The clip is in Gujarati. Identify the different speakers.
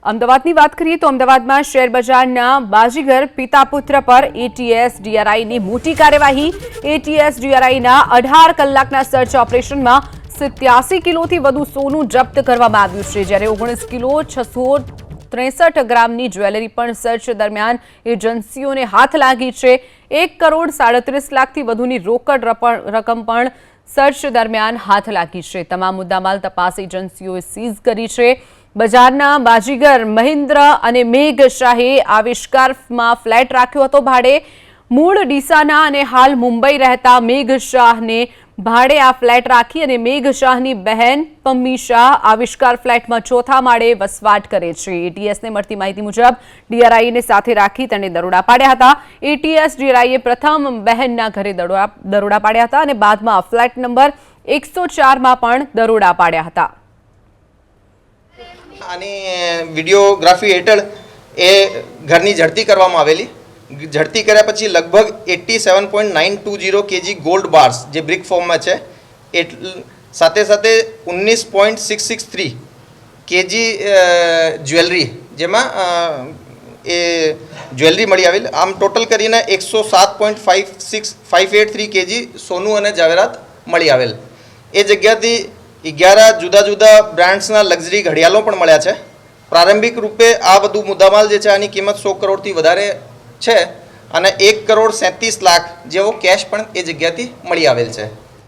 Speaker 1: અમદાવાદની વાત કરીએ તો અમદાવાદમાં શેર બજારના બાજીગર પિતા પુત્ર પર એટીએસ ડીઆરઆઈની મોટી કાર્યવાહી। એટીએસ ડીઆરઆઈના 18 કલાકના સર્ચ ઓપરેશનમાં 87 કિલોથી વધુ સોનું જપ્ત કરવામાં આવ્યું છે, જ્યારે 19 કિલો 663 ગ્રામની જ્વેલરી પણ સર્ચ દરમિયાન એજન્સીઓને હાથ લાગી છે। 1 કરોડ 37 લાખથી વધુની રોકડ રકમ પણ સર્ચ દરમિયાન હાથ લાગી છે। તમામ મુદ્દામાલ તપાસ એજન્સીઓએ સીઝ કરી છે। બજારના બાજીગર મહિન્દ્ર અને મેઘ શાહે આવિષ્કારમાં ફ્લેટ રાખ્યો હતો ભાડે। મૂળ ડીસાના અને હાલ મુંબઈ રહેતા મેઘ શાહને ભાડે આ ફ્લેટ રાખી અને મેઘ શાહની બહેન પમ્મી શાહ આવિષ્કાર ફ્લેટમાં ચોથા માળે વસવાટ કરે છે। એટીએસને મળતી માહિતી મુજબ ડીઆરઆઈને સાથે રાખી તેને દરોડા પાડ્યા હતા। એટીએસ ડીઆરઆઈએ પ્રથમ બહેનના ઘરે દરોડા પાડ્યા હતા અને બાદમાં ફ્લેટ નંબર 104માં પણ દરોડા પાડ્યા હતા।
Speaker 2: આની વિડીયોગ્રાફી હેઠળ એ ઘરની ઝડપી કરવામાં આવેલી। ઝડપી કર્યા પછી લગભગ 87.920 કેજી ગોલ્ડ બાર્સ જે બ્રિક ફોર્મમાં છે, સાથે સાથે 19.663 કેજી જ્વેલરી જેમાં એ જ્વેલરી મળી આવેલ। આમ ટોટલ કરીને 107.583 કેજી સોનું અને ઝવેરાત મળી આવેલ। એ જગ્યાથી 11 જુદા જુદા બ્રાન્ડ્સના લક્ઝરી ઘડિયાળો પણ મળ્યા છે। પ્રારંભિક રૂપે આ બધું મુદ્દામાલ જે છે આની કિંમત 100 કરોડથી વધારે છે અને 1 કરોડ 37 લાખ જેવો કેશ પણ એ જગ્યાથી મળી આવેલ છે।